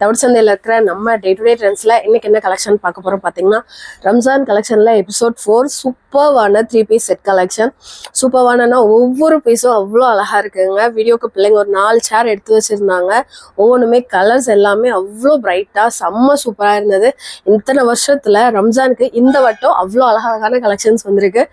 தவிர்த்து சந்தையில் இருக்கிற நம்ம டே டு டே ட்ரெண்ட்ஸில் இன்னைக்கு என்ன கலெக்ஷன் பார்க்க போகிறோம் பார்த்தீங்கன்னா ரம்ஜான் கலெக்ஷனில் எபிசோட் 4 சூப்பர்வான 3 பீஸ் செட் கலெக்ஷன். சூப்பர்வானா ஒவ்வொரு பீஸும் அவ்வளோ அழகாக இருக்குங்க. வீடியோக்கு பிள்ளைங்க ஒரு 4 சேர் எடுத்து வச்சுருந்தாங்க. ஒவ்வொன்றுமே கலர்ஸ் எல்லாமே அவ்வளோ பிரைட்டாக செம்ம சூப்பராக இருந்தது. இத்தனை வருஷத்தில் ரம்ஜானுக்கு இந்த வட்டம் அவ்வளோ அழகான கலெக்ஷன்ஸ் வந்திருக்கு.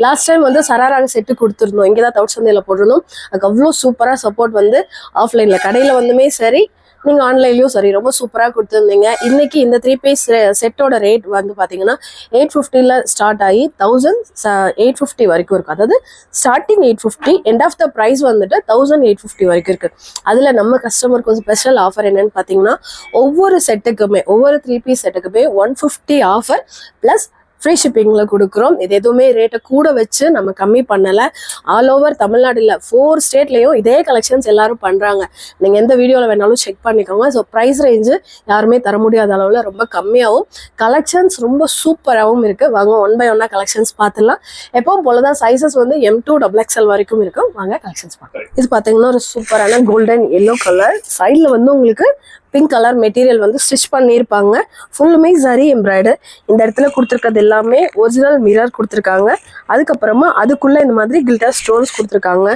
லாஸ்ட் டைம் வந்து சராராக செட்டு கொடுத்துருந்தோம், இங்கே தான் தவிர்த்து சந்தையில் போட்டிருந்தோம். அதுக்கு அவ்வளோ சூப்பராக சப்போர்ட் வந்து ஆஃப்லைனில் கடையில் வந்துமே சரி நீங்கள் ஆன்லைன்லேயும் சரி ரொம்ப சூப்பராக கொடுத்துருந்தீங்க. இன்றைக்கி இந்த 3 பீஸ் செட்டோட ரேட் வந்து பார்த்தீங்கன்னா 850 ஸ்டார்ட் ஆகி 1850 வரைக்கும் இருக்குது. அதாவது starting 850, end of the price வந்துட்டு 1850 வரைக்கும் இருக்குது. அதில் நம்ம கஸ்டமருக்கு ஒரு ஸ்பெஷல் ஆஃபர் என்னென்னு பார்த்தீங்கன்னா ஒவ்வொரு செட்டுக்குமே ஒவ்வொரு 3 பீஸ் செட்டுக்குமே 150 ஆஃபர் ப்ளஸ் ஃப்ரீ ஷிப்பிங்கில் கொடுக்குறோம். இது எதுவுமே ரேட்டை கூட வச்சு நம்ம கம்மி பண்ணலை. ஆல் ஓவர் தமிழ்நாட்டில் 4 ஸ்டேட்லேயும் இதே கலெக்ஷன்ஸ் எல்லாரும் பண்ணுறாங்க. நீங்கள் எந்த வீடியோவில் வேணாலும் செக் பண்ணிக்கோங்க. ஸோ ப்ரைஸ் ரேஞ்சு யாருமே தர முடியாத அளவில் ரொம்ப கம்மியாகவும் கலெக்ஷன்ஸ் ரொம்ப சூப்பராகவும் இருக்குது. வாங்க ஒன் பை ஒன்னாக கலெக்ஷன்ஸ் பார்த்துலாம். எப்பவும் போல தான் சைஸஸ் வந்து M2 XXL வரைக்கும் இருக்கும். வாங்க கலெக்ஷன்ஸ் பார்க்கலாம். இது பார்த்தீங்கன்னா ஒரு சூப்பரான கோல்டன் எல்லோ கலர், சைடில் வந்து உங்களுக்கு பிங்க் கலர் மெட்டீரியல் வந்து ஸ்டிச் பண்ணியிருப்பாங்க. ஃபுல்லுமே சரி எம்ப்ராய்டர். இந்த இடத்துல கொடுத்துருக்கிறது எல்லாமே ஒரிஜினல் மிரர் கொடுத்துருக்காங்க. அதுக்கப்புறமா அதுக்குள்ளே இந்த மாதிரி கில்டர் ஸ்டோன்ஸ் கொடுத்துருக்காங்க.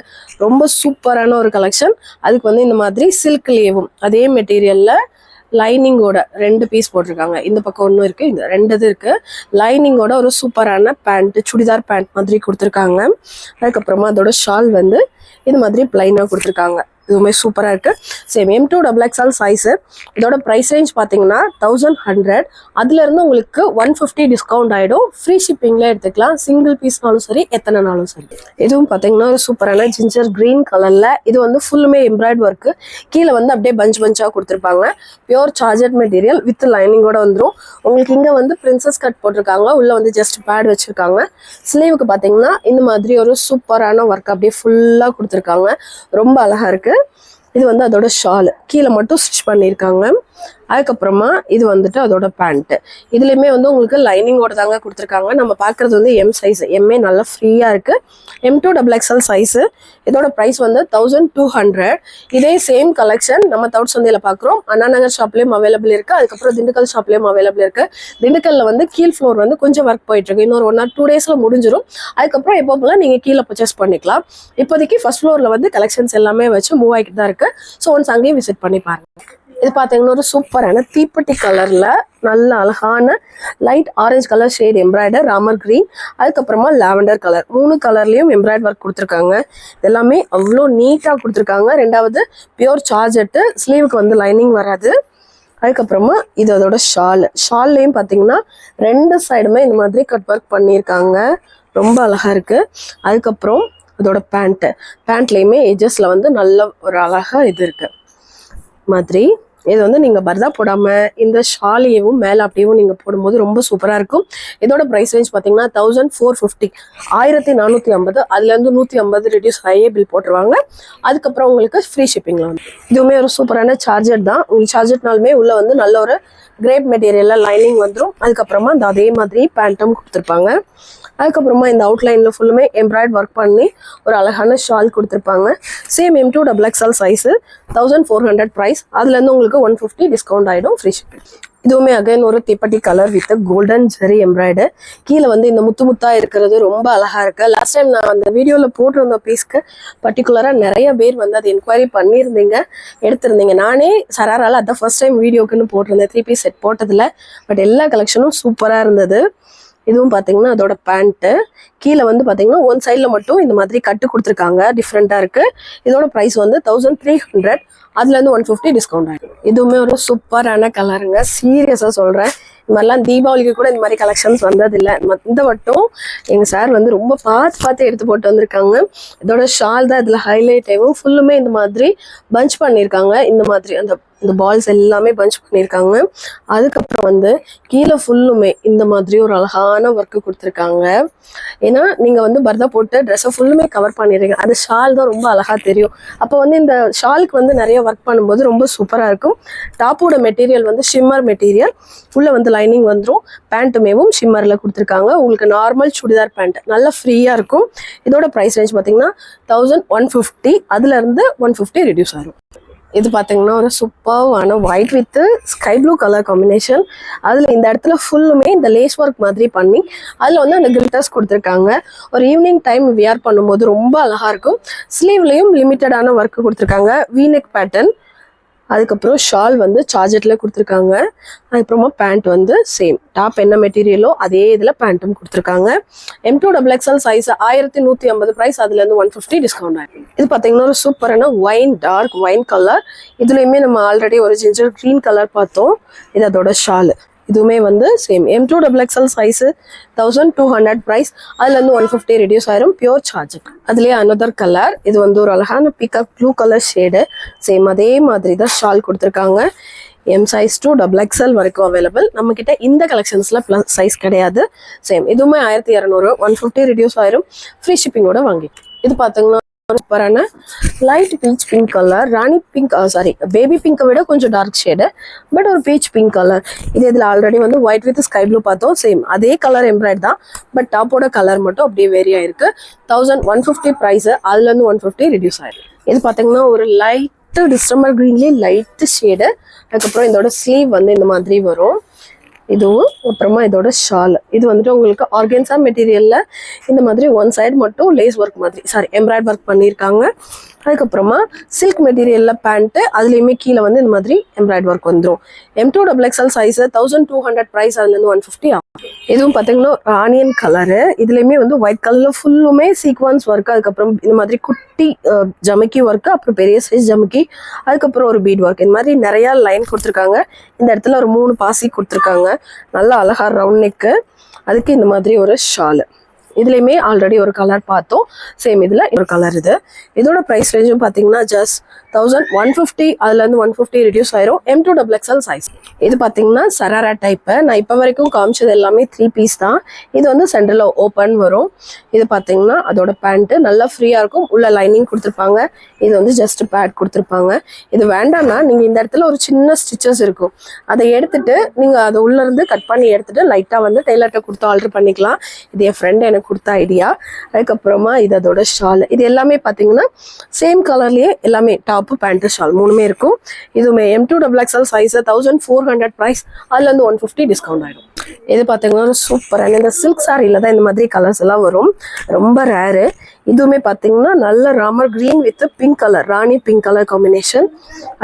ரொம்ப சூப்பரான ஒரு கலெக்ஷன். அதுக்கு வந்து இந்த மாதிரி சில்க் லேவும் அதே மெட்டீரியலில் லைனிங்கோட 2 பீஸ் போட்டிருக்காங்க. இந்த பக்கம் ஒன்றும் இருக்குது, இந்த 2 இருக்குது. லைனிங்கோட ஒரு சூப்பரான பேண்ட், சுடிதார் பேண்ட் மாதிரி கொடுத்துருக்காங்க. அதுக்கப்புறமா அதோட ஷால் வந்து இது மாதிரி பிளைனாக கொடுத்துருக்காங்க. இதுவுமே சூப்பராக இருக்குது. Same M2 XXL size. இதோட ப்ரைஸ் ரேஞ்ச் பார்த்தீங்கன்னா 1100. அதுலேருந்து உங்களுக்கு 150 டிஸ்கவுண்ட் ஆகிடும். ஃப்ரீ ஷிப்பிங்கில் எடுத்துக்கலாம். சிங்கிள் பீஸ்னாலும் சரி, எத்தனை நாளும் சரி. இதுவும் பார்த்தீங்கன்னா ஒரு சூப்பரான ஜிஞ்சர் க்ரீன் கலரில். இது வந்து ஃபுல்லுமே எம்ப்ராய்ட் ஒர்க்கு. கீழே வந்து அப்படியே பஞ்சாக கொடுத்துருப்பாங்க. பியோர் சார்ஜட் மெட்டீரியல் வித் லைனிங்கோட வந்துடும். உங்களுக்கு இங்கே வந்து பிரின்சஸ் கட் போட்டிருக்காங்க. உள்ளே வந்து ஜஸ்ட் பேட் வச்சுருக்காங்க. ஸ்லீவுக்கு பார்த்தீங்கன்னா இந்த மாதிரி ஒரு சூப்பரான ஒர்க் அப்படியே ஃபுல்லாக கொடுத்துருக்காங்க. ரொம்ப அழகாக இருக்குது. இது வந்து அதோட ஷால் கீழே மட்டும் ஸ்டிச் பண்ணியிருக்காங்க. அதுக்கப்புறமா இது வந்துட்டு அதோட பேண்ட்டு. இதுலேயுமே வந்து உங்களுக்கு லைனிங்கோட தாங்க கொடுத்துருக்காங்க. நம்ம பார்க்குறது வந்து M சைஸ். எம்ஏ நல்லா ஃப்ரீயாக இருக்குது. M2 XXL size. இதோட ப்ரைஸ் வந்து 1200. இதே சேம் கலெக்ஷன் நம்ம தவுட் சந்தையில் பார்க்குறோம். அண்ணா நகர் ஷாப்லேயும் அவைலபிள் இருக்குது. அதுக்கப்புறம் திண்டுக்கல் ஷாப்லேயும் அவைலபிள் இருக்குது. திண்டுக்கல்லில் வந்து கீழ் ஃப்ளோர் வந்து கொஞ்சம் ஒர்க் போயிட்டுருக்கு. இன்னொரு 1 or 2 டேஸில் முடிஞ்சிடும். அதுக்கப்புறம் எப்போ போல நீங்கள் கீழே பர்ச்சேஸ் பண்ணிக்கலாம். இப்போதைக்கு ஃபர்ஸ்ட் ஃப்ளோரில் வந்து கலெக்ஷன்ஸ் எல்லாமே வச்சு மூவ் ஆகிட்டு தான் இருக்குது. ஸோ ஒன்ஸ் அங்கேயும் விசிட் பண்ணி பாருங்கள். இது பார்த்தீங்கன்னா ஒரு சூப்பரான தீப்பெட்டி கலரில் நல்ல அழகான light orange colour shade embroider, Ramar green, அதுக்கப்புறமா லாவெண்டர் கலர். 3 கலர்லேயும் எம்ப்ராய்டர் ஒர்க் கொடுத்துருக்காங்க. எல்லாமே அவ்வளோ நீட்டாக கொடுத்துருக்காங்க. 2வது பியோர் சார்ஜெட்டு. ஸ்லீவுக்கு வந்து லைனிங் வராது. அதுக்கப்புறமா இது அதோட ஷால்லையும் பார்த்தீங்கன்னா 2 சைடுமே இந்த மாதிரி கட் ஒர்க் பண்ணியிருக்காங்க. ரொம்ப அழகாக இருக்குது. அதுக்கப்புறம் அதோட பேண்ட்லேயுமே எஜஸில் வந்து நல்ல ஒரு அழகாக இது இருக்குது மாதிரி. இது வந்து நீங்கள் பர்தா போடாமல் இந்த ஷாலியவும் மேலே அப்படியேவும் நீங்கள் போடும்போது ரொம்ப சூப்பராக இருக்கும். இதோட ப்ரைஸ் ரேஞ்ச் பார்த்தீங்கன்னா 1450, 1450. அதுலேருந்து 150 ரெடியூஸ் ஆகியே பில் போட்டுருவாங்க. அதுக்கப்புறம் உங்களுக்கு ஃப்ரீ ஷிப்பிங்கில் வந்து இதுவுமே ஒரு சூப்பரான சார்ஜர் தான். உங்களுக்கு சார்ஜர்னாலுமே உள்ளே வந்து நல்ல ஒரு கிரேப் மெட்டீரியலில் லைனிங் வந்துடும். அதுக்கப்புறமா இந்த அதே மாதிரி பேண்ட்டும் கொடுத்துருப்பாங்க. அதுக்கப்புறமா இந்த அவுட்லைனில் ஃபுல்லுமே எம்ப்ராய்ட் ஒர்க் பண்ணி ஒரு அழகான ஷால் கொடுத்துருப்பாங்க. Same M2 XXL size. 1400 price. அதுலேருந்து உங்களுக்கு 150 டிஸ்கவுண்ட் ஆகிடும். Free shipping. இதுவுமே அகைன் ஒரு தீப்பெட்டி colour with golden zari embroider. கீழே வந்து இந்த முத்தாக இருக்கிறது ரொம்ப அழகாக இருக்குது. லாஸ்ட் டைம் நான் அந்த வீடியோவில் போட்டிருந்த பீஸ்க்கு பர்டிகுலராக நிறைய பேர் வந்து அது என்கொயரி பண்ணியிருந்தீங்க, எடுத்திருந்தீங்க. நானே சராரால் அதான் ஃபர்ஸ்ட் டைம் வீடியோக்குன்னு போட்டிருந்தேன் 3 பீஸ் செட் போட்டதில். பட் எல்லா கலெக்ஷனும் சூப்பராக இருந்தது. இதுவும் பார்த்தீங்கன்னா அதோட பேண்ட்டு. கீழே வந்து பார்த்தீங்கன்னா 1 சைடில் மட்டும் இந்த மாதிரி கட்டு கொடுத்துருக்காங்க. டிஃப்ரெண்ட்டாக இருக்குது. இதோட ப்ரைஸ் வந்து 1300. அதுலேருந்து 150 டிஸ்கவுண்ட் ஆகிடும். இதுவுமே ஒரு சூப்பரான கலருங்க. சீரியஸாக சொல்கிறேன். இந்த மாதிரிலாம் தீபாவளிக்கு கூட இந்த மாதிரி கலெக்ஷன்ஸ் வந்ததில்லை. இந்த வட்டம் எங்கள் சார் வந்து ரொம்ப பார்த்து எடுத்து போட்டு வந்திருக்காங்க. இதோட ஷால் தான் இதில் ஹைலைட் ஆகும். ஃபுல்லுமே இந்த மாதிரி பஞ்ச் பண்ணியிருக்காங்க. இந்த மாதிரி இந்த பால்ஸ் எல்லாமே பஞ்ச் பண்ணியிருக்காங்க. அதுக்கப்புறம் வந்து கீழே ஃபுல்லுமே இந்த மாதிரி ஒரு அழகான ஒர்க்கு கொடுத்துருக்காங்க. ஏன்னா நீங்கள் வந்து பர்தா போட்டு ட்ரெஸ்ஸை ஃபுல்லுமே கவர் பண்ணிடுறீங்க. அது ஷால் தான் ரொம்ப அழகாக தெரியும். அப்போ வந்து இந்த ஷாலுக்கு வந்து நிறைய ஒர்க் பண்ணும்போது ரொம்ப சூப்பராக இருக்கும். டாப்போட மெட்டீரியல் வந்து ஷிம்மர் மெட்டீரியல். உள்ளே வந்து லைனிங் வந்துடும். பேண்ட்டுமேவும் ஷிம்மரில் கொடுத்துருக்காங்க. உங்களுக்கு நார்மல் சுடிதார் பேண்ட் நல்லா ஃப்ரீயாக இருக்கும். இதோட ப்ரைஸ் ரேஞ்ச் பார்த்தீங்கன்னா 1150. அதுலேருந்து 150 ரெடியூஸ் ஆகும். இது பார்த்தீங்கன்னா ஒரு சூப்பர்வான white with sky blue colour combination. அதில் இந்த இடத்துல ஃபுல்லுமே இந்த லேஸ் ஒர்க் மாதிரி பண்ணி அதில் வந்து அந்த கில்டர்ஸ் கொடுத்துருக்காங்க. ஒரு ஈவினிங் டைம் வியர் பண்ணும்போது ரொம்ப அழகாக இருக்கும். ஸ்லீவ்லேயும் லிமிட்டடான ஒர்க் கொடுத்துருக்காங்க, வீநெக் பேட்டர்ன். அதுக்கப்புறம் ஷால் வந்து சார்ஜெட்டில் கொடுத்துருக்காங்க. அதுக்கப்புறமா பேண்ட் வந்து சேம், டாப் என்ன மெட்டீரியலோ அதே இதில் பேண்ட்டும் கொடுத்துருக்காங்க. M2XXL சைஸ் 1150 ப்ரைஸ், அதுலேருந்து 150 டிஸ்கவுண்ட் ஆகிடும். இது பார்த்தீங்கன்னா ஒரு சூப்பரான டார்க் ஒயின் கலர். இதுலேயுமே நம்ம ஆல்ரெடி ஒரு ஜிஞ்சர் க்ரீன் கலர் பார்த்தோம். இது அதோட ஷால். இதுவுமே வந்து சேம் M2XXL சைஸு 1200 ப்ரைஸ், அதுலேருந்து 150 ரெடியூஸ் ஆயிரும். பியோர் சார்ஜெட். அதுலேயே அனதர் கலர். இது வந்து ஒரு அழகான peacock blue colour shade. Same அதே மாதிரி தான் ஷால் கொடுத்துருக்காங்க. M சைஸ் to XXL வரைக்கும் அவைலபிள். நம்மக்கிட்ட இந்த கலெக்ஷன்ஸில் ப்ளஸ் சைஸ் கிடையாது. சேம் இதுவுமே 1200, 150 ரெடியூஸ் ஆயிரும். ஃப்ரீ ஷிப்பிங்கோட வாங்கி. இது பார்த்தீங்கன்னா சூப்பரான லைட் பீச் பிங்க் கலர், ராணி பிங்க், சாரி பேபி பிங்கை விட கொஞ்சம் டார்க் ஷேடு, பட் ஒரு பீச் பிங்க் கலர். இதில் ஆல்ரெடி வந்து ஒயிட் வித் ஸ்கை ப்ளூ பார்த்தோம். சேம் அதே கலர் எம்ப்ராய்ட் தான், பட் டாப்போட கலர் மட்டும் அப்படியே வேரி ஆயிருக்கு. 1150 ப்ரைஸு, அதுலேருந்து 150 ரெடியூஸ் ஆயிருக்கு. இது பார்த்தீங்கன்னா ஒரு லைட்டு டிஸ்டம்பர் க்ரீன்லேயே லைட்டு ஷேடு. அதுக்கப்புறம் இதோட ஸ்லீவ் வந்து இந்த மாதிரி வரும். இதுவும் அப்புறமா இதோட ஷால். இது வந்துட்டு உங்களுக்கு ஆர்கன்ஸா மெட்டீரியல்ல இந்த மாதிரி ஒன் சைடு மட்டும் லேஸ் ஒர்க் மாதிரி, சாரி எம்ப்ராய்ட் ஒர்க் பண்ணியிருக்காங்க. அதுக்கப்புறமா சில்க் மெட்டீரியல்ல பேண்ட்டு, அதுலேயுமே கீழே வந்து இந்த மாதிரி எம்ப்ராய்ட் ஒர்க் வந்துடும். M2XXL சைஸ் 1200 ப்ரைஸ், அதுலேருந்து 150 ஆகும். இதுவும் பார்த்தீங்கன்னா ஆனியன் கலரு. இதுலேயுமே வந்து ஒயிட் கலரில் ஃபுல்லுமே சீக்வன்ஸ் ஒர்க், அதுக்கப்புறம் இந்த மாதிரி குட்டி ஜமிக்கி ஒர்க்கு, அப்புறம் பெரிய சைஸ் ஜமிக்கி, அதுக்கப்புறம் ஒரு பீட் ஒர்க். இந்த மாதிரி நிறையா லைன் கொடுத்துருக்காங்க. இந்த இடத்துல ஒரு 3 பாசி கொடுத்துருக்காங்க. நல்லா அழகா ரவுண்ட் நெக்கு, அதுக்கு இந்த மாதிரி ஒரு ஷாலு. இதுலேயுமே ஆல்ரெடி ஒரு கலர் பார்த்தோம். சேம் இதில் ஒரு கலர். இதோட ப்ரைஸ் ரேஞ்சும் பார்த்தீங்கன்னா ஜஸ்ட் 1150, அதுலேருந்து 150 ரெடியூஸ் ஆயிரும். M2XXL size. இது பார்த்தீங்கன்னா சராரா டைப்பு. நான் இப்போ வரைக்கும் காமிச்சது எல்லாமே 3 பீஸ் தான். இது வந்து சென்டரில் ஓப்பன் வரும். இது பார்த்தீங்கன்னா அதோட பேண்ட்டு நல்லா ஃப்ரீயாக இருக்கும். உள்ள லைனிங் கொடுத்துருப்பாங்க. இது வந்து ஜஸ்ட் பேட் கொடுத்துருப்பாங்க. இது வேண்டாம்னா நீங்கள் இந்த இடத்துல ஒரு சின்ன ஸ்டிச்சஸ் இருக்கும், அதை எடுத்துட்டு நீங்கள் அதை உள்ளேருந்து கட் பண்ணி எடுத்துட்டு லைட்டாக வந்து டெய்லர்கிட்ட கொடுத்து ஆல்டர் பண்ணிக்கலாம். இது என் ஃப்ரெண்டு எனக்கு கொடுத்த ஐடியா. அதுக்கப்புறமா இது அதோட ஷால். இது எல்லாமே பார்த்தீங்கன்னா சேம் கலர்லேயே எல்லாமே டாப்பு பேண்ட்டு ஷால் 3மே இருக்கும். இதுவுமே M2XXL சைஸ் 1400 ப்ரைஸ், அதுலேருந்து 150 டிஸ்கவுண்ட் ஆகிடும். இது பார்த்தீங்கன்னா ஒரு சூப்பரான இந்த சில்க் சாரியில் தான் இந்த மாதிரி கலர்ஸ் எல்லாம் வரும், ரொம்ப ரேரு. இதுவுமே பார்த்தீங்கன்னா நல்ல Ramar green with pink colour, Rani pink colour combination.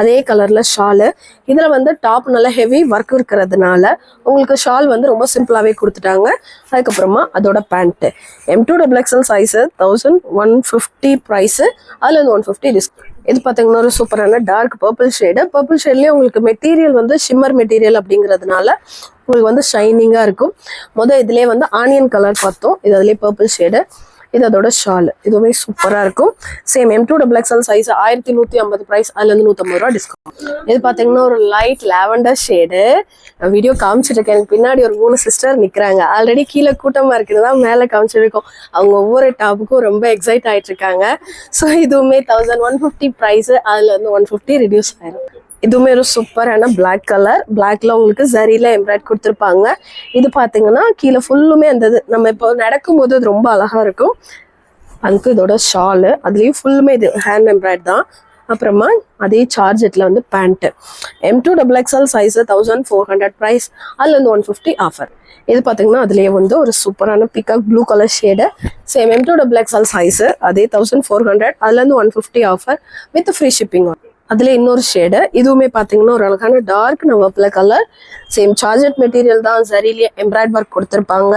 அதே கலரில் ஷாலு. இதில் வந்து டாப் நல்லா ஹெவி ஒர்க் இருக்கிறதுனால உங்களுக்கு ஷால் வந்து ரொம்ப சிம்பிளாகவே கொடுத்துட்டாங்க. அதுக்கப்புறமா அதோட பேண்ட்டு M2XXL சைஸு 1150 ப்ரைஸு, அதுலேருந்து 150 டிஸ்கவுண்ட். இது பார்த்தீங்கன்னா ஒரு சூப்பரான டார்க் பர்பிள் ஷேடு. பர்பிள் ஷேட்லேயே உங்களுக்கு மெட்டீரியல் வந்து ஷிம்மர் மெட்டீரியல் அப்படிங்கிறதுனால உங்களுக்கு வந்து ஷைனிங்காக இருக்கும். இதுலேயே வந்து ஆனியன் கலர் பார்த்தோம். இது அதுலேயே பர்பிள் ஷேடு. இது அதோட ஷால். இதுவுமே சூப்பராக இருக்கும். சேம் M2XXL சைஸ் 1150 ப்ரைஸ், அதுலேருந்து 150 ரூபா டிஸ்கவுண்ட். இது பார்த்தீங்கன்னா ஒரு லைட் லாவெண்டர் ஷேடு. வீடியோ காமிச்சிருக்கேன். எனக்கு பின்னாடி ஒரு 3 சிஸ்டர் நிற்கிறாங்க. ஆல்ரெடி கீழே கூட்டமாக இருக்குது தான் மேலே காமிச்சிருக்கோம். அவங்க ஒவ்வொரு டாப்புக்கும் ரொம்ப எக்ஸைட் ஆகிட்டு இருக்காங்க. ஸோ இதுவுமே 1150 ப்ரைஸு, அதுலேருந்து 150 ரெடியூஸ் ஆயிரும். இதுவுமே ஒரு சூப்பரான பிளாக் கலர். பிளாக்ல உங்களுக்கு சரியில எம்ப்ராய்ட் கொடுத்துருப்பாங்க. இது பார்த்தீங்கன்னா கீழே ஃபுல்லுமே அந்த நம்ம இப்போ நடக்கும்போது அது ரொம்ப அழகாக இருக்கும். அதுக்கு இதோட ஷாலு. அதுலேயும் ஃபுல்லுமே இது ஹேண்ட் எம்ப்ராய்ட் தான். அப்புறமா அதே சார்ஜெட்டில் வந்து பேண்ட்டு M2XXL சைஸு 1400 ப்ரைஸ், அதுலேருந்து 150 ஆஃபர். இது பார்த்தீங்கன்னா அதுலேயே வந்து ஒரு சூப்பரான peacock blue colour shade. Same M2XXL size, அதே 1400, அதுலேருந்து 150 ஆஃபர் வித் ஃப்ரீ ஷிப்பிங். அதில் இன்னொரு ஷேடு. இதுவுமே பார்த்தீங்கன்னா ஒரு அழகான டார்க் நவப்பில் கலர். சேம் சார்ஜெட் மெட்டீரியல் தான், சரியிலேயே எம்ப்ராய்ட் ஒர்க் கொடுத்துருப்பாங்க.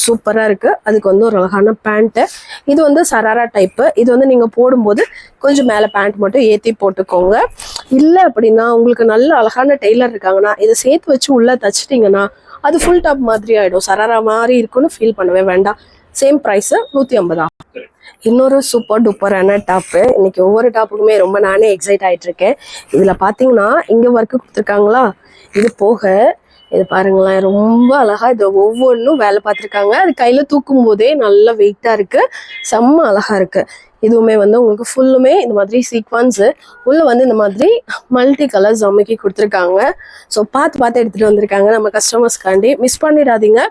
சூப்பராக இருக்குது. அதுக்கு வந்து ஒரு அழகான பேண்ட்டு. இது வந்து சராரா டைப்பு. இது வந்து நீங்கள் போடும்போது கொஞ்சம் மேலே பேண்ட் மட்டும் ஏற்றி போட்டுக்கோங்க. இல்லை அப்படின்னா உங்களுக்கு நல்ல அழகான டெய்லர் இருக்காங்கன்னா இதை சேர்த்து வச்சு உள்ளே தச்சிட்டிங்கன்னா அது ஃபுல் டாப் மாதிரி ஆகிடும். சராரா மாதிரி இருக்குன்னு ஃபீல் பண்ணவே வேண்டாம். சேம் ப்ரைஸு 150 ஆகும். இன்னொரு சூப்பர் டூப்பரான டாப்பு. இன்னைக்கு ஒவ்வொரு டாப்புக்குமே ரொம்ப நானே எக்ஸைட் ஆகிட்டு இருக்கேன். இதில் பார்த்தீங்கன்னா இங்கே ஒர்க்கு கொடுத்துருக்காங்களா, இது போக இது பாருங்களேன், ரொம்ப அழகாக இது ஒவ்வொன்றும் வேலை பார்த்துருக்காங்க. அது கையில் தூக்கும் போதே நல்ல வெயிட்டாக இருக்குது, செம்ம அழகாக இருக்குது. இதுவுமே வந்து உங்களுக்கு ஃபுல்லுமே இந்த மாதிரி சீக்வன்ஸு உள்ளே வந்து இந்த மாதிரி மல்டி கலர் ஜமிக்கி கொடுத்துருக்காங்க. ஸோ பார்த்து எடுத்துகிட்டு வந்திருக்காங்க நம்ம கஸ்டமர்ஸ்க்காண்டி. மிஸ் பண்ணிடாதீங்க.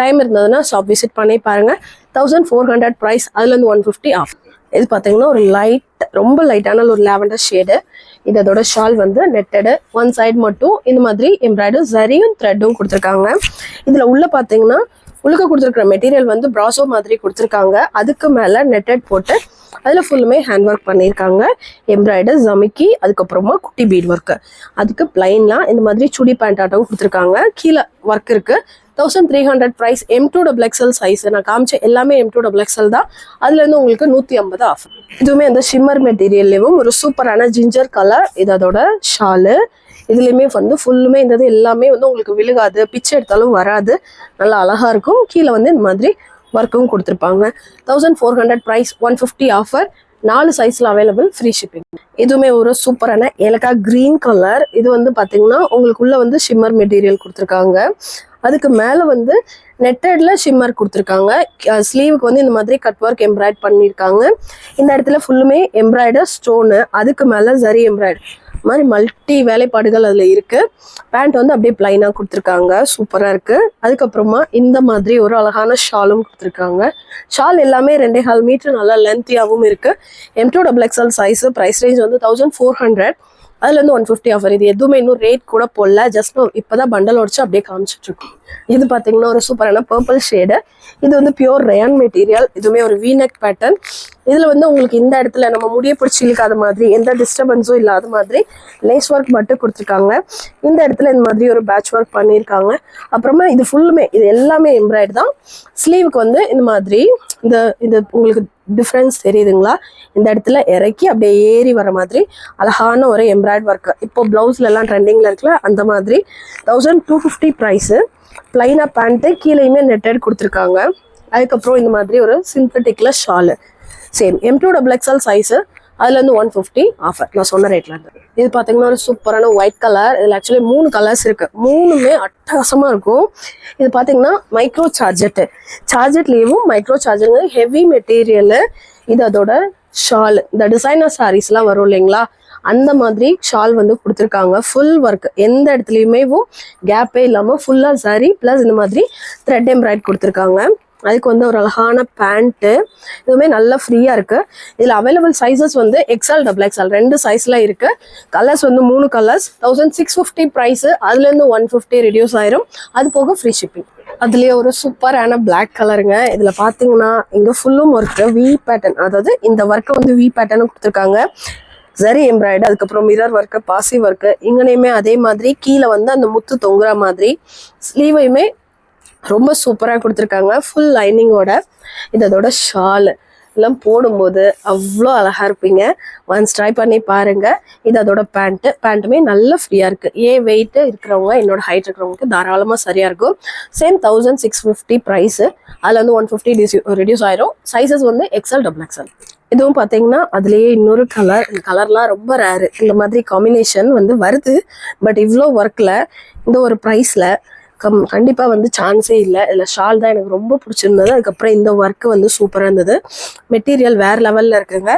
டைம் இருந்ததுன்னா ஷாப் விசிட் பண்ணி பாருங்கள். 1400 ப்ரைஸ், அதுலேருந்து 150 ஆஃப். இது பார்த்தீங்கன்னா ஒரு ரொம்ப லைட்டான ஒரு லாவெண்டர் ஷேடு. இது அதோட ஷால் வந்து நெட்டடு, ஒன் சைடு மட்டும் இந்த மாதிரி எம்ப்ராய்டரி சரியும் த்ரெட்டும் கொடுத்துருக்காங்க. இதில் உள்ள பார்த்தீங்கன்னா உள்ளுக்க கொடுத்துருக்குற மெட்டீரியல் வந்து ப்ராசோ மாதிரி கொடுத்துருக்காங்க. அதுக்கு மேலே நெட்டட் போட்டு அதில் ஃபுல்லுமே ஹேண்ட் ஒர்க் பண்ணியிருக்காங்க. எம்ப்ராய்டர், ஜமிக்கி, அதுக்கப்புறமா குட்டி பீட் ஒர்க்கு. அதுக்கு பிளைன்லாம் இந்த மாதிரி சுடி பேண்ட் ஆட்டம் கொடுத்துருக்காங்க. கீழே ஒர்க் இருக்குது. 1300 ப்ரைஸ். M2XXL size. நான் காமிச்ச எல்லாமே M2XXL தான். அதுலேருந்து உங்களுக்கு 150 ஆஃப். இதுவுமே அந்த ஷிம்மர் மெட்டீரியல்லேயும் ஒரு சூப்பரான ஜிஞ்சர் கலர். இது அதோட ஷாலு. இதுலேயுமே வந்து ஃபுல்லுமே இந்த இது எல்லாமே வந்து உங்களுக்கு விழுகாது, பிச்சை எடுத்தாலும் வராது, நல்லா அழகாக இருக்கும். கீழே வந்து இந்த மாதிரி ஒர்க்கும் கொடுத்துருப்பாங்க. 1400 ப்ரைஸ், 150 ஆஃபர். 4 சைஸில் அவைலபிள், ஃப்ரீ ஷிப்பிங். இதுவுமே ஒரு சூப்பரான ஏலக்காய் க்ரீன் கலர். இது வந்து பார்த்தீங்கன்னா உங்களுக்குள்ள வந்து ஷிம்மர் மெட்டீரியல் கொடுத்துருக்காங்க. அதுக்கு மேலே வந்து நெட்டட்ல ஷிம்மர் கொடுத்துருக்காங்க. ஸ்லீவுக்கு வந்து இந்த மாதிரி கட் ஒர்க் எம்ப்ராய்ட் பண்ணியிருக்காங்க. இந்த இடத்துல ஃபுல்லுமே எம்ப்ராய்டர் ஸ்டோனு, அதுக்கு மேலே சரி எம்ப்ராய்டர் மாதிரி மல்டி வேலைப்பாடுகள் அதில் இருக்குது. பேண்ட் வந்து அப்படியே பிளைனாக கொடுத்துருக்காங்க, சூப்பராக இருக்குது. அதுக்கப்புறமா இந்த மாதிரி ஒரு அழகான ஷாலும் கொடுத்துருக்காங்க. ஷால் எல்லாமே 2.5 மீட்டர் நல்லா லென்த்தியாகவும் இருக்குது. M2XXL size. ப்ரைஸ் ரேஞ்ச் வந்து 1400. அதுலேருந்து 150 ஆஃபர். இது எதுவுமே இன்னும் ரேட் கூட போடல, ஜஸ்ட் இப்போ தான் பண்டல் உடச்சு அப்படியே காமிச்சிட்ருக்கோம். இது பார்த்தீங்கன்னா ஒரு சூப்பரான பர்பிள் ஷேடு. இது வந்து பியூர் ரயான் மெட்டீரியல். இதுவுமே ஒரு வீநெக் பேட்டர்ன். இதில் வந்து உங்களுக்கு இந்த இடத்துல நம்ம முடிய பிடிச்சி இழுக்காத மாதிரி, எந்த டிஸ்டர்பன்ஸும் இல்லாத மாதிரி லேஸ் ஒர்க் மட்டும் கொடுத்துருக்காங்க. இந்த இடத்துல இந்த மாதிரி ஒரு பேட்ச் ஒர்க் பண்ணியிருக்காங்க. அப்புறமா இது ஃபுல்லுமே இது எல்லாமே எம்ப்ராய்டு தான். ஸ்லீவுக்கு வந்து இந்த மாதிரி இந்த உங்களுக்கு டிஃப்ரென்ஸ் தெரியுதுங்களா? இந்த இடத்துல இறக்கி அப்படியே ஏறி வர மாதிரி அழகான ஒரு எம்ப்ராய்டு ஒர்க். இப்போ ப்ளவுஸ்ல எல்லாம் ட்ரெண்டிங்கில் இருக்குல்ல, அந்த மாதிரி. 1250 ப்ரைஸு. பிளைனாக பேண்ட்டு, கீழேயுமே நெட்டட் கொடுத்துருக்காங்க. அதுக்கப்புறம் இந்த மாதிரி ஒரு சிந்தட்டிக்ல ஷாலு. Same M2XXL size. அதுலேருந்து 150 ஆஃபர், நான் சொன்ன ரேட்ல இருந்து. இது பார்த்தீங்கன்னா ஒரு சூப்பரான ஒயிட் கலர். இதில் ஆக்சுவலி 3 கலர்ஸ் இருக்குது. 3மே அட்டகாசமாக இருக்கும். இது பார்த்தீங்கன்னா மைக்ரோ சார்ஜெட்லேயும் மைக்ரோ சார்ஜருங்க, ஹெவி மெட்டீரியலு. இது அதோட ஷால். இந்த டிசைனர் சாரீஸ்லாம் வரும் இல்லைங்களா, அந்த மாதிரி ஷால் வந்து கொடுத்துருக்காங்க. ஃபுல் ஒர்க், எந்த இடத்துலையுமே கேப்பே இல்லாமல் ஃபுல்லாக சாரி ப்ளஸ் இந்த மாதிரி த்ரெட் எம்ப்ராய்ட் கொடுத்துருக்காங்க. அதுக்கு வந்து ஒரு அழகான பேண்ட்டு. இதுவுமே நல்லா ஃப்ரீயாக இருக்குது. இதில் அவைலபிள் சைஸஸ் வந்து XL, XXL 2 சைஸில் இருக்குது. கலர்ஸ் வந்து 3 கலர்ஸ். 1650 ப்ரைஸு. அதுலேருந்து 150 ரெடியூஸ் ஆயிரும். அது போக ஃப்ரீ ஷிப்பிங். அதுலேயே ஒரு சூப்பரான பிளாக் கலருங்க. இதில் பார்த்தீங்கன்னா இங்கே ஃபுல்லும் ஒர்க்கு வி பேட்டர்ன், அதாவது இந்த ஒர்க்கை வந்து வி பேட்டர்னு கொடுத்துருக்காங்க. சரி எம்ப்ராய்டு, அதுக்கப்புறம் மிரர் ஒர்க்கு, பாசி ஒர்க்கு. இங்கனையுமே அதே மாதிரி கீழே வந்து அந்த முத்து தொங்குற மாதிரி. ஸ்லீவையுமே ரொம்ப சூப்பராக கொடுத்துருக்காங்க, ஃபுல் லைனிங்கோட. இது அதோட ஷாலு. எல்லாம் போடும்போது அவ்வளோ அழகாக இருப்பீங்க. ஒன்ஸ் ட்ரை பண்ணி பாருங்கள். இது அதோட பேண்ட்டுமே நல்லா ஃப்ரீயாக இருக்குது. வெயிட்டு இருக்கிறவங்க, என்னோட ஹைட் இருக்கிறவங்களுக்கு தாராளமாக சரியாக இருக்கும். Same 1650 price. அதில் வந்து 150 ரெடியூஸ் ஆயிரும். சைஸஸ் வந்து XL, XXL. இதுவும் பார்த்தீங்கன்னா அதுலேயே இன்னொரு கலர். இந்த கலர்லாம் ரொம்ப ரேரு. இந்த மாதிரி காம்பினேஷன் வந்து வருது, பட் இவ்வளோ ஒர்க்கில் இந்த ஒரு ப்ரைஸில் கண்டிப்பாக வந்து சான்ஸே இல்லை. இதில் ஷால் தான் எனக்கு ரொம்ப பிடிச்சிருந்தது. அதுக்கப்புறம் இந்த ஒர்க்கு வந்து சூப்பராக இருந்தது. மெட்டீரியல் வேறு லெவலில் இருக்குங்க.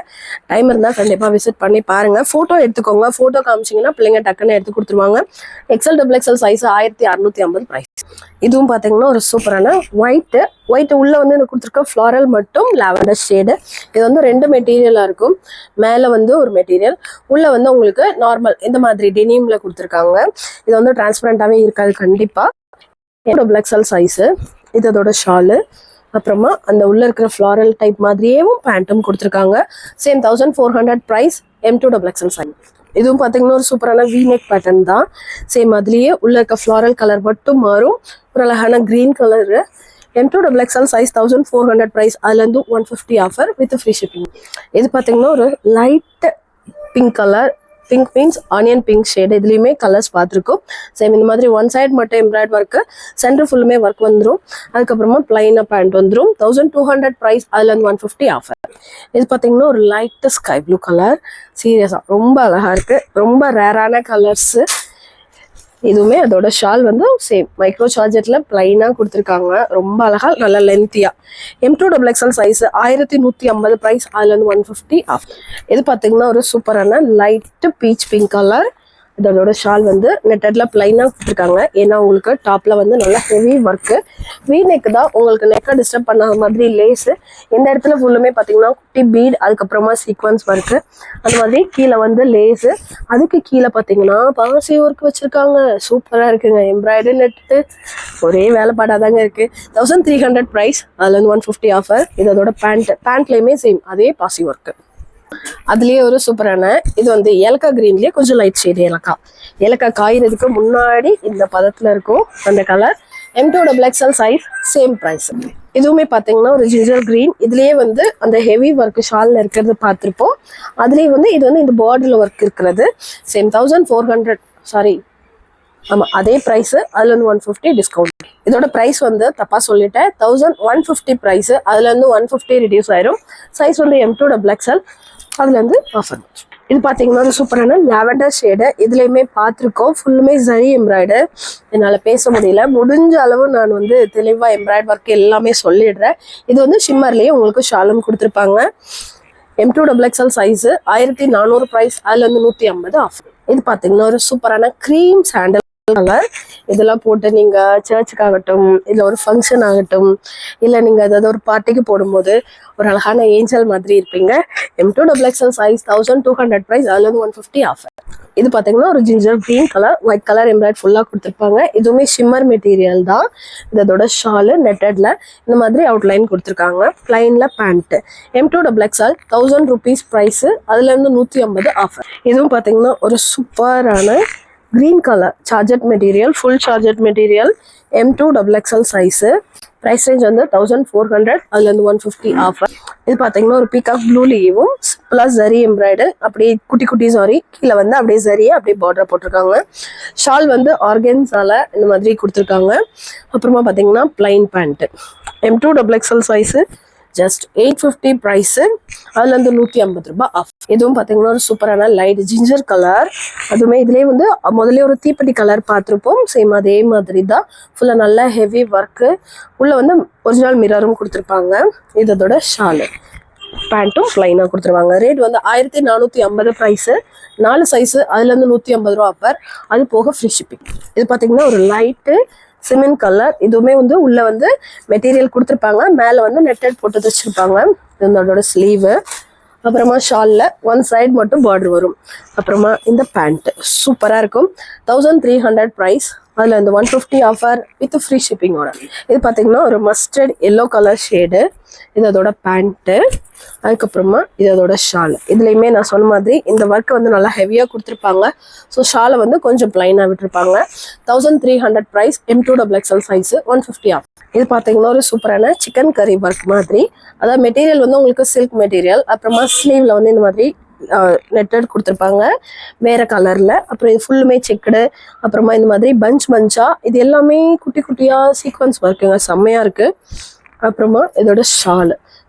டைம் இருந்தால் கண்டிப்பாக விசிட் பண்ணி பாருங்கள். ஃபோட்டோ எடுத்துக்கோங்க. ஃபோட்டோ காமிச்சிங்கன்னா பிள்ளைங்க டக்குன்னு எடுத்து கொடுத்துருவாங்க. XL, XXL size 1650 price. இதுவும் பார்த்தீங்கன்னா ஒரு சூப்பரான ஒயிட்டு உள்ளே வந்து எனக்கு கொடுத்துருக்க ஃப்ளாரல் மட்டும் லாவெண்டர் ஷேடு. இது வந்து 2 மெட்டீரியலாக இருக்கும். மேலே வந்து ஒரு மெட்டீரியல், உள்ளே வந்து உங்களுக்கு நார்மல் இந்த மாதிரி டெனிமில் கொடுத்துருக்காங்க. இது வந்து டிரான்ஸ்பரண்ட்டாகவே இருக்காது கண்டிப்பாக. XL size. இது அதோட ஷாலு. அப்புறமா அந்த உள்ள இருக்கிற ஃப்ளாரல் டைப் மாதிரியும் பேண்ட்டும் கொடுத்துருக்காங்க. Same 1400 price. M2XXL size. இதுவும் பார்த்தீங்கன்னா ஒரு சூப்பரான வீநெக் பேட்டர்ன் தான். சேம் அதுலேயே உள்ள இருக்க ஃப்ளாரல் கலர் மட்டும் மாறும். ஒரு அழகான green colour. M2XXL size 1400 price. அதுலேருந்து 150 ஆஃபர் வித் ஃப்ரீ ஷிப்பிங். இது பார்த்தீங்கன்னா ஒரு light pink colour. Pink means onion pink shade. இதுலேயுமே கலர்ஸ் பார்த்துருக்கோம். சேம் இந்த மாதிரி ஒன் சைட் மட்டும் எம்ப்ராய்ட் ஒர்க்கு, சென்டர் ஃபுல்லுமே ஒர்க் வந்துடும். அதுக்கப்புறமா பிளைனாக பேண்ட் வந்துடும். 1200 ப்ரைஸ். அதுலேருந்து 150 ஆஃபர். இது பார்த்தீங்கன்னா ஒரு லைட்டு ஸ்கை ப்ளூ கலர். சீரியஸாக ரொம்ப அழகாக இருக்குது. ரொம்ப ரேரான கலர்ஸு. இதுவுமே அதோட ஷால் வந்து சேம் மைக்ரோ சார்ஜெட்டில் பிளைனாக கொடுத்துருக்காங்க. ரொம்ப அழகாக நல்லா லென்த்தியாக. M2XXL size 1150 price. அதுலேருந்து 150 ஆஃப். இது பார்த்தீங்கன்னா ஒரு சூப்பரான லைட்டு பீச் பிங்க் கலர். இதோட ஷால் வந்து நெட்டட்ல பிளைனா கொடுத்துருக்காங்க. ஏன்னா உங்களுக்கு டாப்ல வந்து நல்லா ஹெவி ஒர்க்கு. வீ நெக் தான், உங்களுக்கு நெக்கை டிஸ்டர்ப் பண்ணாத மாதிரி லேஸு. இந்த இடத்துல ஃபுல்லுமே பார்த்தீங்கன்னா குட்டி பீட், அதுக்கப்புறமா சீக்வன்ஸ் ஒர்க்கு, அந்த மாதிரி கீழே வந்து லேஸு. அதுக்கு கீழே பார்த்தீங்கன்னா பாசி ஒர்க் வச்சிருக்காங்க. சூப்பராக இருக்குங்க. எம்ப்ராய்டரி நெட்டு ஒரே வேலைப்பாடாதாங்க இருக்கு. 1300 ப்ரைஸ். அதுல வந்து 150 ஆஃபர். இதோட பேண்ட்லயுமே சேம் அதே பாசி ஒர்க்கு. அதுலயே ஒரு சூப்பரான இது வந்து ஏலக்கா கிரீன்லயே கொஞ்சம் லைட் ஷேட் ஏலக்கா காயிறதுக்கு முன்னாடி இந்த பதத்துல இருக்கும் அந்த colour. M2XL size, same price. இதுவுமே பாத்தீங்கன்னா ஒரு ஜிஞ்சர் கிரீன். இதுலயே வந்து அந்த ஹெவி ஒர்க் ஷால்ல இருக்கிறது பார்த்திருப்போம். அதுலயே வந்து இது வந்து இந்த பார்டர்ல ஒர்க் இருக்கிறது. சேம் 1400, சாரி ஆமா அதே பிரைஸ். அதுல இருந்து 150 டிஸ்கவுண்ட். இதோட பிரைஸ் வந்து தப்பா சொல்லிட்டேன். 1150 பிரைஸ். அதுல இருந்து 150 ரிடியூஸ் ஆயிரும். சைஸ் வந்து M2XL. அதுல இருந்து ஆஃபர். இது பாத்தீங்கன்னா ஒரு சூப்பரான லாவெண்டர் ஷேடு. இதுலயுமே பார்த்துருக்கோம். ஃபுல்லுமே சரி எம்ப்ராய்டர். என்னால பேச முடியல. முடிஞ்ச அளவு நான் வந்து தெளிவா எம்ப்ராய்டர் ஒர்க் எல்லாமே சொல்லிடுறேன். இது வந்து ஷிம்மர்லயே உங்களுக்கு ஷாலும் கொடுத்துருப்பாங்க. M2XL size 1400 price. அதுல இருந்து 150 ஆஃபர். இது பாத்தீங்கன்னா ஒரு சூப்பரான கிரீம் சாண்டல் கலர். இதெல்லாம் போட்டு நீங்க சர்ச்சுக்காகட்டும், இல்ல ஒரு ஃபங்க்ஷன் ஆகட்டும், இல்ல நீங்க ஏதாவது ஒரு பார்ட்டிக்கு போடும்போது ஒரு அழகான ஏஞ்சல் மாதிரி இருப்பீங்க. M2XL size 1200 price. அதுல இருந்து 150 ஆஃபர். இது பாத்தீங்கன்னா ஒரு ginger green colour, white colour embroidery ஃபுல்லா கொடுத்துருப்பாங்க. இதுவுமே ஷிம்மர் மெட்டீரியல் தான். இதோட ஷாலு நெட்டட்ல இந்த மாதிரி அவுட்லைன் கொடுத்துருக்காங்க. பிளைன்ல பேண்ட். M2XL 1000 rupees price. அதுல இருந்து 150 ஆஃபர். இதுவும் பாத்தீங்கன்னா ஒரு சூப்பரான green colour georgette material, full georgette material. M2XL size. Price range வந்து 1400. அதுல இருந்து 150 ஆஃபர். இது பார்த்தீங்கன்னா ஒரு பீகாக் ப்ளூலேயும் ப்ளஸ் ஜரி எம்ப்ராய்டர், அப்படியே குட்டி குட்டி சாரி கீழே வந்து அப்படியே ஜரியை அப்படியே பார்டர் போட்டிருக்காங்க. ஷால் வந்து ஆர்கன்ஸால இந்த மாதிரி கொடுத்துருக்காங்க. அப்புறமா பார்த்தீங்கன்னா plain pant. M2XL size. Just 850 price. அதுலேருந்து 150 ரூபாய் ஆஃப். இதுவும் பார்த்தீங்கன்னா ஒரு சூப்பரான லைட் ஜிஞ்சர் கலர். அதுவுமே இதுலேயே வந்து முதல்ல ஒரு தீப்பெட்டி கலர் பார்த்துருப்போம். சேம் அதே மாதிரி தான். ஃபுல்லாக நல்லா ஹெவி ஒர்க்கு. உள்ளே வந்து ஒரிஜினல் மிரரும் கொடுத்துருப்பாங்க. இதோட ஷாலு பேண்ட்டும் ப்ளைனாக கொடுத்துருவாங்க. ரேட் வந்து 1450 ப்ரைஸு. 4 சைஸு. அதுலேருந்து 150 ரூபா ஆஃபர். அது போக ஃப்ரீ ஷிப்பிங். இது பார்த்தீங்கன்னா ஒரு லைட்டு சிமெண்ட் கலர். இதுவுமே வந்து உள்ள வந்து மெட்டீரியல் கொடுத்துருப்பாங்க. மேலே வந்து நெட்டட் போட்டு வச்சிருப்பாங்க. இதோட ஸ்லீவு. அப்புறமா ஷால்ல ஒன் சைடு மட்டும் பார்டர் வரும். அப்புறமா இந்த பேண்ட் சூப்பராக இருக்கும். 1300 ப்ரைஸ். அதில் இந்த 150 ஆஃபர் வித் ஃப்ரீ ஷிப்பிங்கோட. இது பார்த்தீங்கன்னா ஒரு மஸ்டர்ட் எல்லோ கலர் ஷேடு. இதோட பேண்ட்டு. அதுக்கப்புறமா இதோட ஷால். இதுலையுமே நான் சொன்ன மாதிரி இந்த ஒர்க் வந்து நல்லா ஹெவியாக கொடுத்துருப்பாங்க. ஸோ ஷாலை வந்து கொஞ்சம் பிளைனாக விட்டுருப்பாங்க. 1300 ப்ரைஸ். M2XL size. 150 ஆஃப். இது பார்த்தீங்கன்னா ஒரு சூப்பரான சிக்கன் கறி ஒர்க் மாதிரி. அதாவது மெட்டீரியல் வந்து உங்களுக்கு சில்க் மெட்டீரியல். அப்புறமா ஸ்லீவ்ல வந்து இந்த மாதிரி நெட்டட் கொடுத்துருப்பாங்க வேற கலர்ல. அப்புறம் இது ஃபுல்லுமே செக்குடு. அப்புறமா இந்த மாதிரி பஞ்சா இது எல்லாமே குட்டி குட்டியா சீக்வன்ஸ் ஒர்க்குங்க. செம்மையா இருக்கு. அப்புறமா இதோட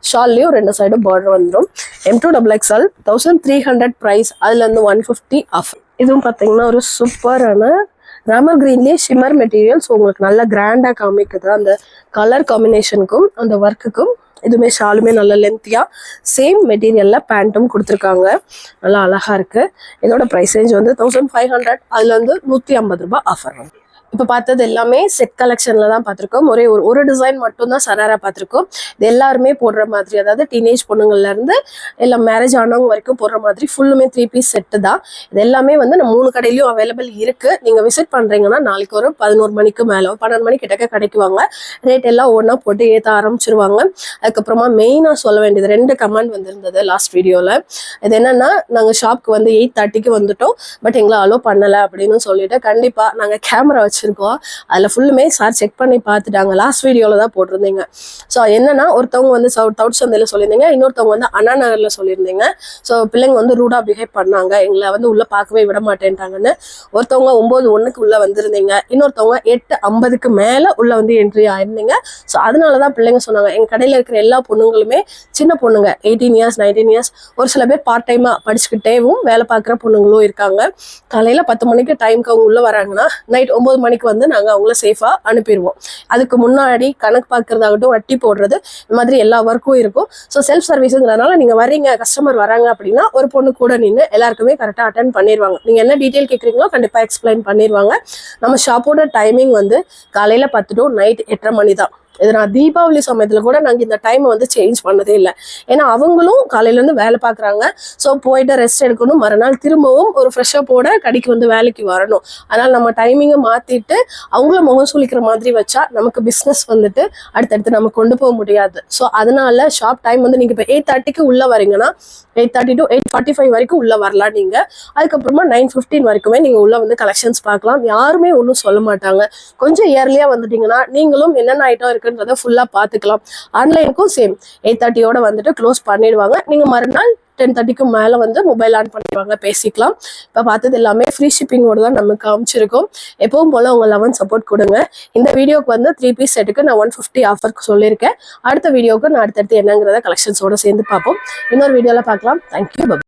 ஷால்லையும் 2 சைடும் பார்டர் வந்துடும். M2XL 1300 price. அதுல இருந்து 150 ஆஃப். இதுவும் பார்த்தீங்கன்னா ஒரு சூப்பரான ராமர் கிரீன்லேயே ஷிம்மர் மெட்டீரியல். ஸோ உங்களுக்கு நல்லா கிராண்டா காமிக்குது அந்த கலர் காம்பினேஷனுக்கும் அந்த ஒர்க்குக்கும். இதுவுமே ஷாலுமே நல்ல லென்த்தியா சேம் மெட்டீரியல்ல பேண்ட்டும் கொடுத்துருக்காங்க. நல்லா அழகா இருக்கு. இதோட ப்ரைஸ் ரேஞ்ச் வந்து 1500. அதுல வந்து 150 ரூபாய் ஆஃபர் வந்து. இப்போ பார்த்தது எல்லாமே செட் கலெக்ஷன்ல தான் பார்த்துருக்கோம். ஒரு டிசைன் மட்டும் தான் சராரா பார்த்துருக்கோம். இது எல்லாருமே போடுற மாதிரி, அதாவது டீனேஜ் பொண்ணுங்கள்ல இருந்து எல்லாம் மேரேஜ் ஆனவங்க வரைக்கும் போடுற மாதிரி ஃபுல்லுமே 3 பீஸ் செட்டு தான். இது எல்லாமே வந்து நம்ம 3 கடையிலையும் அவைலபிள் இருக்கு. நீங்க விசிட் பண்றீங்கன்னா நாளைக்கு ஒரு 11 மணிக்கு மேலே 12 மணி கிட்டக்க கிடைக்குவாங்க. ரேட் எல்லாம் ஒன்றா போட்டு ஏற்ற ஆரம்பிச்சிருவாங்க. அதுக்கப்புறமா மெயினாக சொல்ல வேண்டியது 2 கமெண்ட் வந்திருந்தது லாஸ்ட் வீடியோவில். இது என்னன்னா, நாங்கள் ஷாப்க்கு வந்து 8:30க்கு வந்துட்டோம், பட் எங்களை அலோ பண்ணலை அப்படின்னு சொல்லிட்டு. கண்டிப்பாக நாங்கள் கேமரா வச்சிருக்கோம். அதில் ஃபுல்லுமே சார் செக் பண்ணி பார்த்துட்டாங்க. லாஸ்ட் வீடியோவில் தான் போட்டிருந்தீங்க. ஸோ என்னன்னா, ஒருத்தவங்க வந்து சவுத் சந்தையில் சொல்லியிருந்தீங்க, இன்னொருத்தவங்க வந்து அண்ணா நகரில் சொல்லியிருந்தீங்க. ஸோ பிள்ளைங்க வந்து ரூடாக பிஹேவ் பண்ணாங்க, எங்களை வந்து உள்ளே பார்க்கவே விட மாட்டேன்ட்டாங்கன்னு. ஒருத்தவங்க 9:01 உள்ளே வந்திருந்தீங்க, இன்னொருத்தவங்க 8:50 மேலே உள்ளே வந்து என்ட்ரி ஆயிருந்தீங்க. ஸோ அதனால தான் பிள்ளைங்க சொன்னாங்க, எங்கள் கடையில் இருக்கிற எல்லா பொண்ணுங்களுமே சின்ன பொண்ணுங்க, 18 இயர்ஸ் 19 இயர்ஸ். ஒரு சில பேர் பார்ட் டைமாக படிச்சுக்கிட்டேவும் வேலை பார்க்குற பொண்ணுங்களும் இருக்காங்க. காலையில் 10 மணிக்கு டைமுக்கு அவங்க உள்ளே வராங்கன்னா நைட் 9 மணிக்கு வந்து நாங்கள் அவங்கள சேஃபாக அனுப்பிடுவோம். அதுக்கு முன்னாடி கணக்கு பார்க்கறதாகட்டும், வட்டி போடுறது, இந்த மாதிரி எல்லா ஒர்க்கும் இருக்கும். ஸோ செல்ஃப் சர்வீஸுங்கிறதுனால நீங்கள் வரீங்க, கஸ்டமர் வராங்க அப்படின்னா ஒரு பொண்ணு கூட நின்று எல்லாருக்குமே கரெக்டாக அட்டென்ட் பண்ணிடுவாங்க. நீங்கள் என்ன டீட்டெயில் கேட்குறீங்களோ கண்டிப்பாக எக்ஸ்பிளைன் பண்ணிடுவாங்க. நம்ம ஷாப்போட டைமிங் வந்து காலையில் 10 to நைட் 8:30 மணி தான். இது நான் தீபாவளி சமயத்தில் கூட நாங்கள் இந்த டைமை வந்து சேஞ்ச் பண்ணதே இல்லை. ஏன்னா அவங்களும் காலையிலேருந்து வேலை பார்க்குறாங்க. ஸோ போயிட்டு ரெஸ்ட் எடுக்கணும், மறுநாள் திரும்பவும் ஒரு ஃப்ரெஷ்ஷப்போட கடைக்கு வந்து வேலைக்கு வரணும். அதனால் நம்ம டைமிங்கை மாற்றிட்டு அவங்கள முகம் சுளிக்கிற மாதிரி வச்சா நமக்கு பிஸ்னஸ் வந்துட்டு அடுத்தடுத்து நம்ம கொண்டு போக முடியாது. ஸோ அதனால ஷாப் டைம் வந்து நீங்கள் இப்போ 8:30க்கு உள்ளே வரீங்கன்னா 8:30 to 8:45 வரைக்கும் உள்ளே வரலாம். நீங்கள் அதுக்கப்புறமா 9:15 வரைக்குமே நீங்கள் உள்ளே வந்து கலெக்ஷன்ஸ் பார்க்கலாம். யாருமே ஒன்றும் சொல்ல மாட்டாங்க. கொஞ்சம் இயர்லியாக வந்துட்டீங்கன்னா நீங்களும் என்னென்ன ஐட்டம் இருக்குன்றதை ஃபுல்லாக பார்த்துக்கலாம். ஆன்லைனுக்கும் சேம் 8:30யோட வந்துட்டு க்ளோஸ் பண்ணிடுவாங்க. நீங்கள் மறுநாள் 10:30க்கு மேலே வந்து மொபைல் ஆன் பண்ணிடுவாங்க, பேசிக்கலாம். இப்போ பார்த்தது எல்லாமே ஃப்ரீ ஷிப்பிங்கோடு தான் நமக்கு காமிச்சிருக்கோம். எப்பவும் போல் உங்கள் லவ் அண்ட் சப்போர்ட் கொடுங்க. இந்த வீடியோக்கு வந்து 3 பீஸ் செட்டுக்கு நான் 150 ஆஃபருக்கு சொல்லியிருக்கேன். அடுத்த வீடியோவுக்கு நான் அடுத்தடுத்து என்னங்கிறத கலெக்ஷன்ஸோடு சேர்ந்து பார்ப்போம். இன்னொரு வீடியோவில் பார்க்கலாம். தேங்க்யூ.